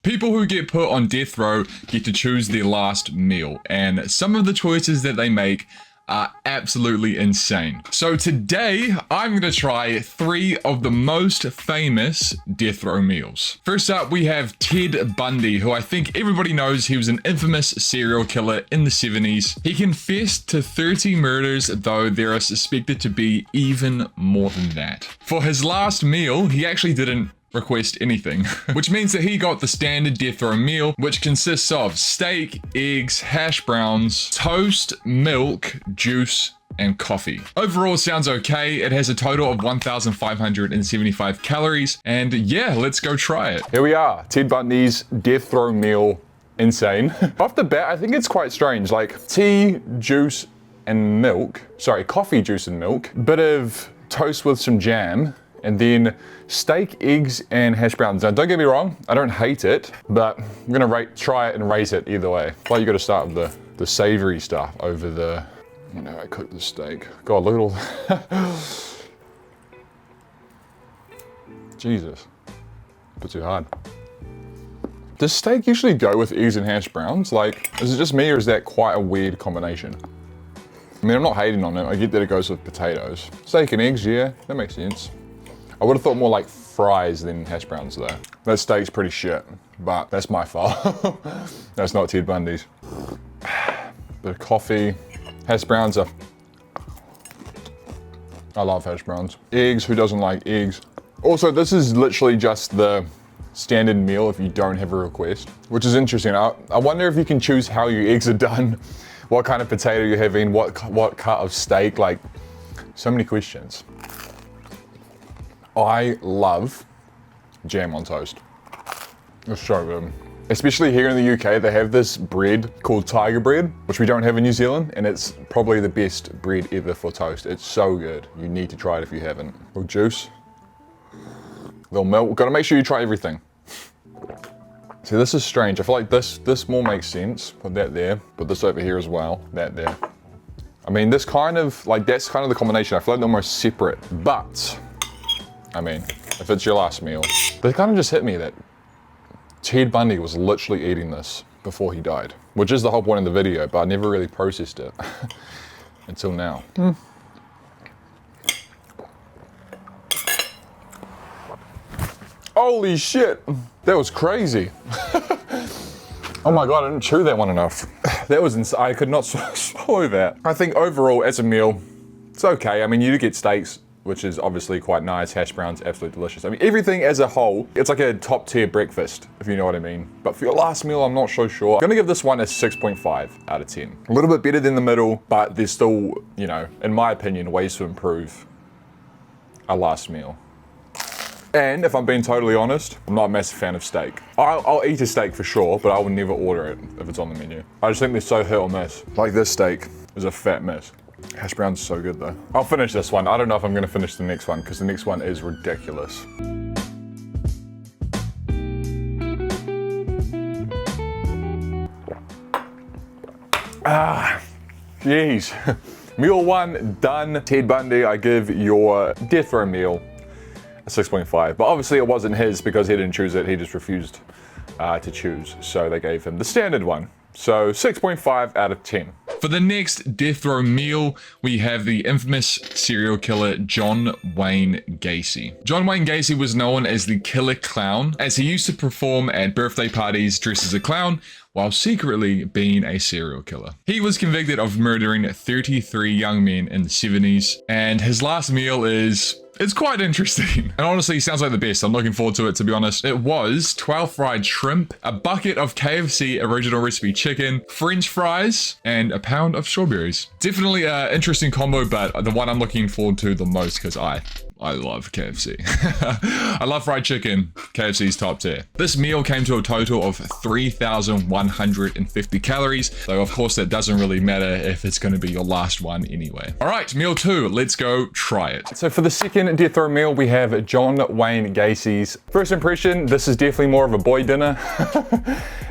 People who get put on death row get to choose their last meal, and some of the choices that they make are absolutely insane. So today, I'm gonna try 3 of the most famous death row meals. First up, we have Ted Bundy, who I think everybody knows. He was an infamous serial killer in the 70s. He confessed to 30 murders, though there are suspected to be even more than that. For his last meal, he actually didn't request anything, which means that he got the standard death row meal, which consists of steak, eggs, hash browns, toast, milk, juice, and coffee. Overall, sounds okay. It has a total of 1,575 calories, and yeah, let's go try it. Here we are, Ted Bundy's death row meal. Insane. Off the bat, I think it's quite strange, like tea, juice, and milk. Sorry, coffee, juice, and milk. Bit of toast with some jam, and then steak, eggs, and hash browns. Now, don't get me wrong, I don't hate it, but I'm gonna try it and rate it either way. Well, you gotta start with the savory stuff over the, you know, I cooked the steak. God, look at all, Jesus, a bit too hard. Does steak usually go with eggs and hash browns? Like, is it just me or is that quite a weird combination? I mean, I'm not hating on it. I get that it goes with potatoes. Steak and eggs, yeah, that makes sense. I would have thought more like fries than hash browns though. That steak's pretty shit, but that's my fault. That's not Ted Bundy's. Bit of coffee. Hash browns are... I love hash browns. Eggs, who doesn't like eggs? Also, this is literally just the standard meal if you don't have a request, which is interesting. I wonder if you can choose how your eggs are done, what kind of potato you're having, what cut of steak, like so many questions. I love jam on toast. It's so good. Especially here in the UK, they have this bread called tiger bread, which we don't have in New Zealand, and it's probably the best bread ever for toast. It's so good. You need to try it if you haven't. Little juice, little milk. Gotta make sure you try everything. See, this is strange. I feel like this more makes sense. Put that there, put this over here as well, that there. I mean, this kind of, like, that's kind of the combination. I feel like they're almost separate, but I mean, if it's your last meal, but it kind of just hit me that Ted Bundy was literally eating this before he died, which is the whole point of the video, but I never really processed it until now. Holy shit, that was crazy. Oh my God, I didn't chew that one enough. That was insane. I could not swallow that. I think overall, as a meal, it's okay. I mean, you do get steaks, which is obviously quite nice. Hash browns, absolutely delicious. I mean, everything as a whole, it's like a top tier breakfast, if you know what I mean. But for your last meal, I'm not so sure. I'm gonna give this one a 6.5 out of 10. A little bit better than the middle, but there's still, you know, in my opinion, ways to improve a last meal. And if I'm being totally honest, I'm not a massive fan of steak. I'll eat a steak for sure, but I will never order it if it's on the menu. I just think they're so hit or miss. Like this steak is a fat miss. Hash browns are so good though. I'll finish this one. I don't know if I'm gonna finish the next one because the next one is ridiculous. Ah, jeez. Meal 1 done. Ted Bundy, I give your death row meal a 6.5. But obviously it wasn't his because he didn't choose it. He just refused to choose. So they gave him the standard one. So 6.5 out of 10. For the next death row meal, we have the infamous serial killer John Wayne Gacy. John Wayne Gacy was known as the Killer Clown, as he used to perform at birthday parties dressed as a clown while secretly being a serial killer. He was convicted of murdering 33 young men in the 70s, and his last meal it's quite interesting. And honestly, sounds like the best. I'm looking forward to it, to be honest. It was 12 fried shrimp, a bucket of KFC original recipe chicken, French fries, and a pound of strawberries. Definitely an interesting combo, but the one I'm looking forward to the most because I love KFC. I love fried chicken. KFC's top tier. This meal came to a total of 3,150 calories, though of course that doesn't really matter if it's going to be your last one anyway. All right, meal 2, let's go try it. So for the second death row meal, we have John Wayne Gacy's. First impression, this is definitely more of a boy dinner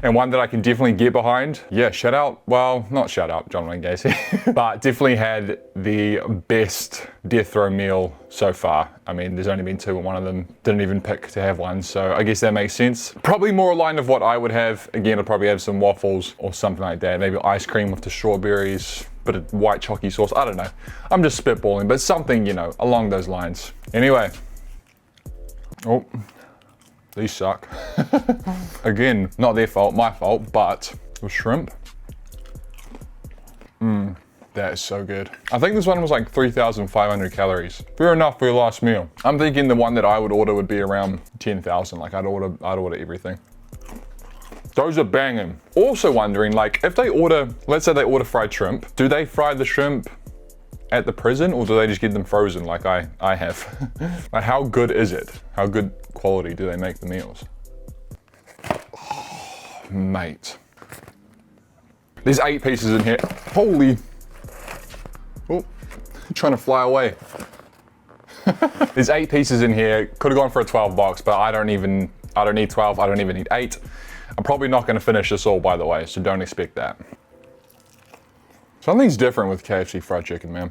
and one that I can definitely get behind. Yeah, shout out, well, not shout out John Wayne Gacy, but definitely had the best death row meal so far. I mean, there's only been 2 and one of them didn't even pick to have one, so I guess that makes sense. Probably more aligned of what I would have. Again, I'd probably have some waffles or something like that. Maybe ice cream with the strawberries, bit of white chalky sauce. I don't know. I'm just spitballing, but something, you know, along those lines. Anyway. Oh, these suck. Again, not their fault, my fault, but with shrimp. That is so good. I think this one was like 3,500 calories. Fair enough for your last meal. I'm thinking the one that I would order would be around 10,000. Like I'd order everything. Those are banging. Also wondering, like if they order, let's say they order fried shrimp, do they fry the shrimp at the prison or do they just get them frozen like I have? Like how good is it? How good quality do they make the meals? Oh, mate. There's 8 pieces in here. Holy. Oh, trying to fly away. There's 8 pieces in here. Could have gone for a 12 box, but I don't need 12. I don't even need 8. I'm probably not going to finish this all, by the way, so don't expect that. Something's different with KFC fried chicken, man.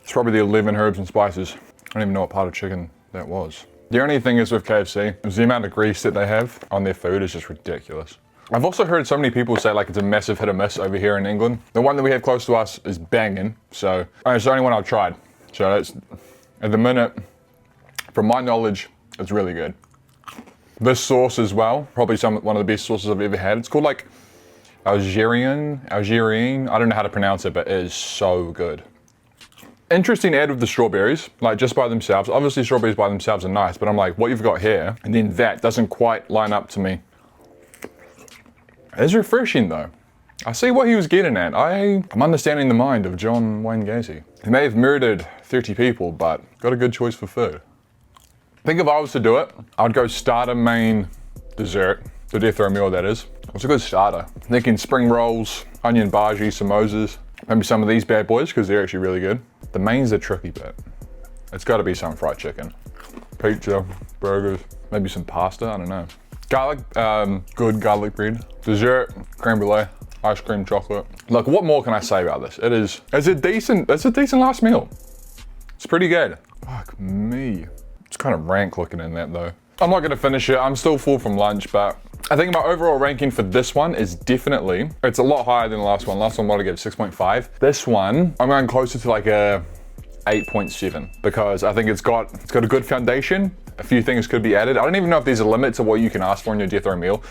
It's probably the 11 herbs and spices. I don't even know what part of chicken that was. The only thing is with KFC is the amount of grease that they have on their food is just ridiculous. I've also heard so many people say like it's a massive hit or miss over here in England. The one that we have close to us is banging, so it's the only one I've tried. So it's, at the minute, from my knowledge, it's really good. This sauce as well, probably one of the best sauces I've ever had. It's called like Algerian, I don't know how to pronounce it, but it is so good. Interesting add with the strawberries, like just by themselves. Obviously strawberries by themselves are nice, but I'm like, what you've got here, and then that doesn't quite line up to me. It's refreshing though. I see what he was getting at. I'm understanding the mind of Wayne Gacy. He may have murdered 30 people, but got a good choice for food. I think if I was to do it, I'd go starter, main, dessert. The death row meal, that is. What's a good starter? Thinking spring rolls, onion bhaji, samosas. Maybe some of these bad boys, because they're actually really good. The main's the tricky bit. It's gotta be some fried chicken. Pizza, burgers, maybe some pasta, I don't know. Garlic, good garlic bread. Dessert, creme brulee, ice cream, chocolate. Look, what more can I say about this? It's a decent last meal. It's pretty good. Fuck me. It's kind of rank looking in that though. I'm not gonna finish it. I'm still full from lunch, but I think my overall ranking for this one is definitely, it's a lot higher than the last one. Last one, I gave 6.5. This one, I'm going closer to like a 8.7 because I think it's got a good foundation. A few things could be added. I don't even know if there's a limit to what you can ask for in your death row meal,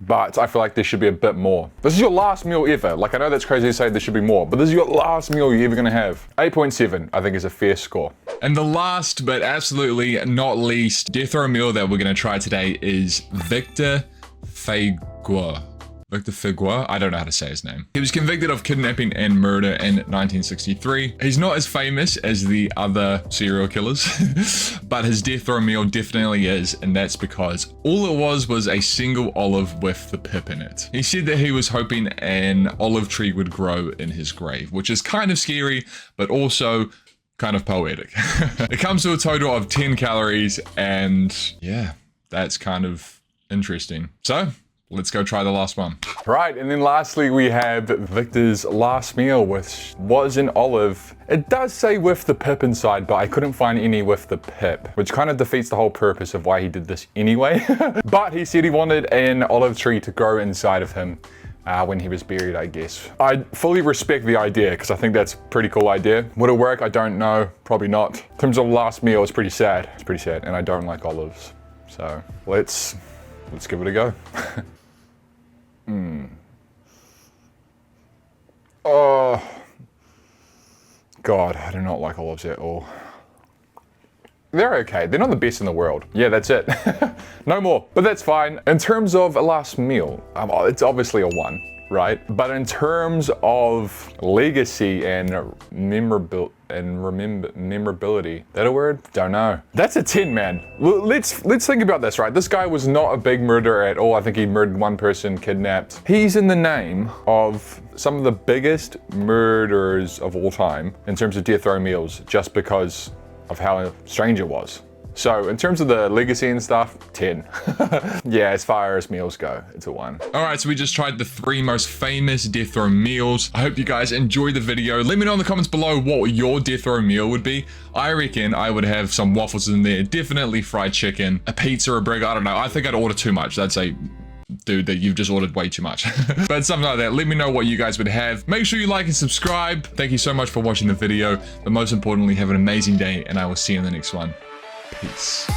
but I feel like there should be a bit more. This is your last meal ever. Like I know that's crazy to say there should be more, but this is your last meal you're ever gonna have. 8.7, I think is a fair score. And the last, but absolutely not least, death row meal that we're gonna try today is Victor Feguer. Victor Feguer, I don't know how to say his name. He was convicted of kidnapping and murder in 1963. He's not as famous as the other serial killers, but his death row meal definitely is, and that's because all it was a single olive with the pip in it. He said that he was hoping an olive tree would grow in his grave, which is kind of scary, but also kind of poetic. It comes to a total of 10 calories, and yeah, that's kind of interesting. So, let's go try the last one. Right, and then lastly we have Victor's last meal, which was an olive. It does say with the pip inside, but I couldn't find any with the pip, which kind of defeats the whole purpose of why he did this anyway. But he said he wanted an olive tree to grow inside of him when he was buried, I guess. I fully respect the idea, because I think that's a pretty cool idea. Would it work? I don't know, probably not. In terms of last meal, it's pretty sad. It's pretty sad, and I don't like olives. So let's give it a go. Oh, God, I do not like olives at all. They're okay. They're not the best in the world. Yeah, that's it. No more, but that's fine. In terms of a last meal, it's obviously a 1, right? But in terms of legacy and memorability, that a word? Don't know. That's a 10, man. Let's think about this, right? This guy was not a big murderer at all. I think he murdered 1 person, kidnapped. He's in the name of some of the biggest murderers of all time in terms of death row meals, just because of how strange it was. So in terms of the legacy and stuff, 10. Yeah, as far as meals go, it's a 1. All right, so we just tried the 3 most famous death row meals. I hope you guys enjoyed the video. Let me know in the comments below what your death row meal would be. I reckon I would have some waffles in there, definitely fried chicken, a pizza, a burger, I don't know. I think I'd order too much. I'd say, dude, that you've just ordered way too much. But something like that. Let me know what you guys would have. Make sure you like and subscribe. Thank you so much for watching the video. But most importantly, have an amazing day, and I will see you in the next one. Peace.